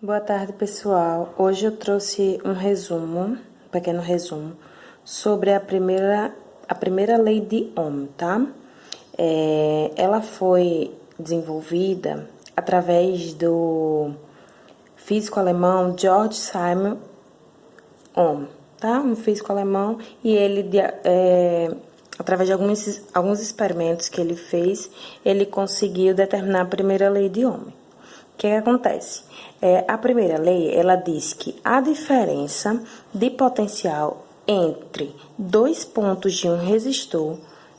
Boa tarde, pessoal. Hoje eu trouxe um pequeno resumo, sobre a primeira lei de Ohm, tá? Ela foi desenvolvida através do físico alemão Georg Simon Ohm, tá? Um físico alemão, e ele, através de alguns experimentos que ele fez, ele conseguiu determinar a primeira lei de Ohm. O que acontece? A primeira lei, ela diz que a diferença de potencial entre dois pontos de um resistor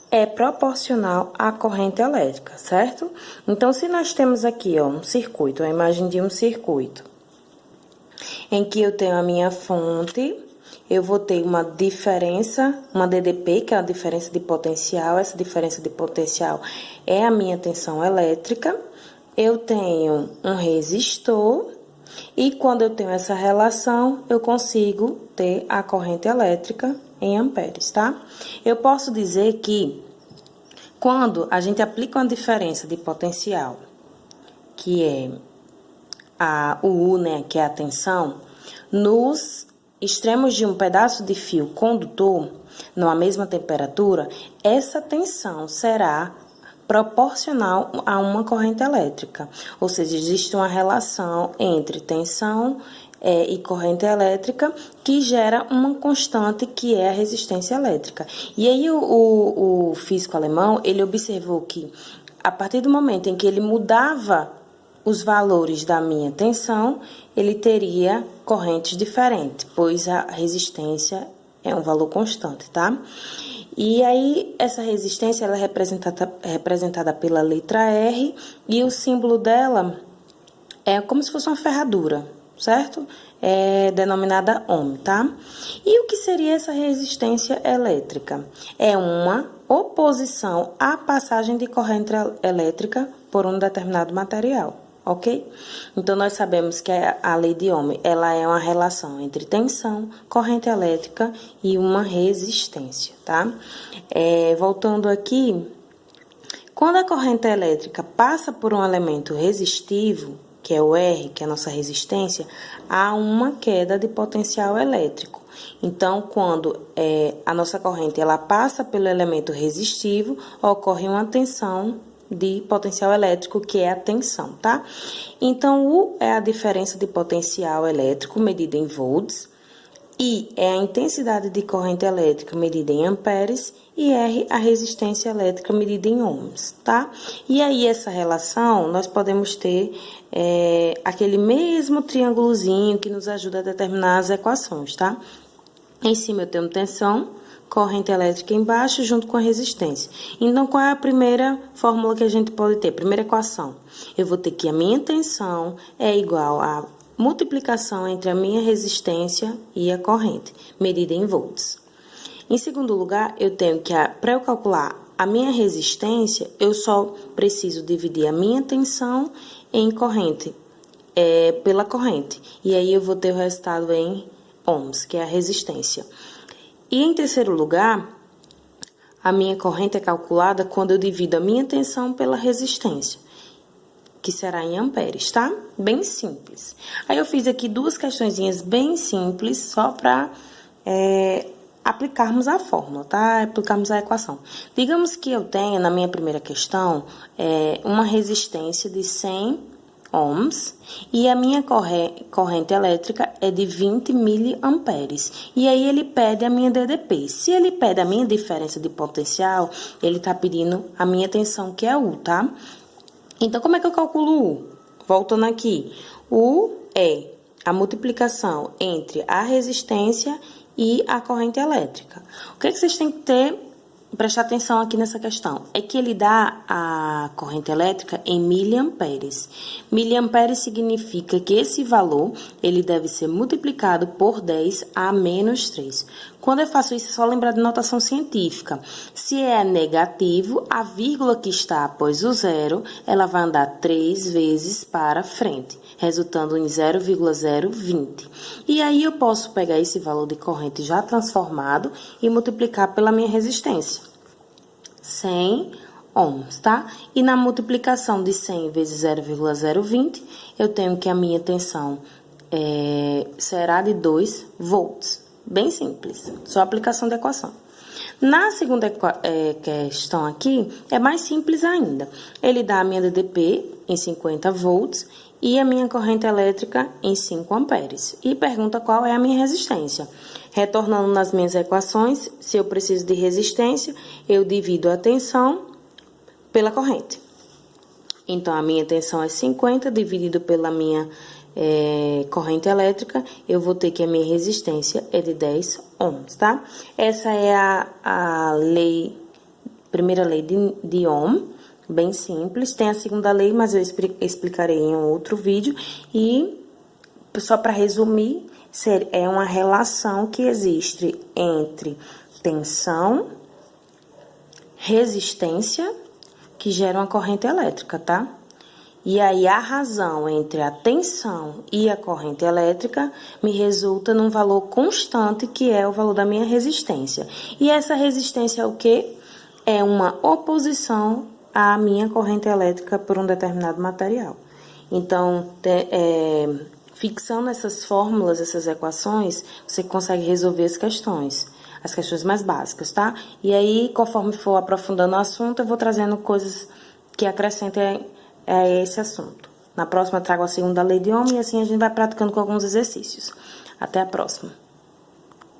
é proporcional à corrente elétrica, certo? Então, se nós temos aqui, ó, um circuito, a imagem de um circuito, em que eu tenho a minha fonte, eu vou ter uma diferença, uma DDP, que é a diferença de potencial. Essa diferença de potencial é a minha tensão elétrica. Eu tenho um resistor, e quando eu tenho essa relação, eu consigo ter a corrente elétrica em amperes, tá? Eu posso dizer que quando a gente aplica uma diferença de potencial, que é o U, né, que é a tensão, nos extremos de um pedaço de fio condutor, numa mesma temperatura, essa tensão será proporcional a uma corrente elétrica. Ou seja, existe uma relação entre tensão e corrente elétrica que gera uma constante, que é a resistência elétrica. E aí o físico alemão, ele observou que a partir do momento em que ele mudava os valores da minha tensão, ele teria correntes diferentes, pois a resistência é um valor constante, tá? E aí, essa resistência, ela é representada pela letra R, e o símbolo dela é como se fosse uma ferradura, certo? É denominada Ohm, tá? E o que seria essa resistência elétrica? É uma oposição à passagem de corrente elétrica por um determinado material, ok? Então, nós sabemos que a lei de Ohm, ela é uma relação entre tensão, corrente elétrica e uma resistência, tá? Voltando aqui, quando a corrente elétrica passa por um elemento resistivo, que é o R, que é a nossa resistência, há uma queda de potencial elétrico. Então, quando a nossa corrente ela passa pelo elemento resistivo, ocorre uma tensão de potencial elétrico, que é a tensão, tá? Então, U é a diferença de potencial elétrico medida em volts, I é a intensidade de corrente elétrica medida em amperes, e R a resistência elétrica medida em ohms, tá? E aí, essa relação, nós podemos ter aquele mesmo triângulozinho que nos ajuda a determinar as equações, tá? Em cima eu tenho tensão, corrente elétrica embaixo, junto com a resistência. Então, qual é a primeira fórmula que a gente pode ter? Primeira equação. Eu vou ter que a minha tensão é igual a multiplicação entre a minha resistência e a corrente, medida em volts. Em segundo lugar, eu tenho que, para eu calcular a minha resistência, eu só preciso dividir a minha tensão em corrente, pela corrente. E aí, eu vou ter o resultado em ohms, que é a resistência. E em terceiro lugar, a minha corrente é calculada quando eu divido a minha tensão pela resistência, que será em amperes, tá? Bem simples. Aí eu fiz aqui duas questõezinhas bem simples, só para aplicarmos a fórmula, tá? Aplicarmos a equação. Digamos que eu tenha, na minha primeira questão, uma resistência de 100 ohms, e a minha corrente elétrica é de 20 miliamperes. E aí, ele pede a minha DDP. Se ele pede a minha diferença de potencial, ele está pedindo a minha tensão, que é U, tá? Então, como é que eu calculo U? Voltando aqui. U é a multiplicação entre a resistência e a corrente elétrica. O que vocês têm que prestar atenção aqui nessa questão? É que ele dá a corrente elétrica em miliamperes. Miliamperes significa que esse valor, ele deve ser multiplicado por 10 a menos 3. Quando eu faço isso, é só lembrar de notação científica. Se é negativo, a vírgula que está após o zero, ela vai andar 3 vezes para frente, resultando em 0,020. E aí, eu posso pegar esse valor de corrente já transformado e multiplicar pela minha resistência. 100 ohms, tá? E na multiplicação de 100 vezes 0,020, eu tenho que a minha tensão será de 2 volts. Bem simples, só aplicação da equação. Na segunda questão aqui, é mais simples ainda. Ele dá a minha DDP em 50 volts e a minha corrente elétrica em 5 amperes. E pergunta qual é a minha resistência. Retornando nas minhas equações, se eu preciso de resistência, eu divido a tensão pela corrente. Então, a minha tensão é 50 dividido pela minha corrente elétrica, eu vou ter que a minha resistência é de 10 ohms, tá? Essa é a primeira lei de Ohm, bem simples. Tem a segunda lei, mas eu explicarei em um outro vídeo. E, só para resumir, é uma relação que existe entre tensão, resistência, que gera uma corrente elétrica, tá? E aí, a razão entre a tensão e a corrente elétrica me resulta num valor constante, que é o valor da minha resistência. E essa resistência é o quê? É uma oposição à minha corrente elétrica por um determinado material. Então, fixando essas fórmulas, essas equações, você consegue resolver as questões mais básicas, tá? E aí, conforme for aprofundando o assunto, eu vou trazendo coisas que acrescentem esse assunto. Na próxima eu trago a segunda lei de Ohm e assim a gente vai praticando com alguns exercícios. Até a próxima.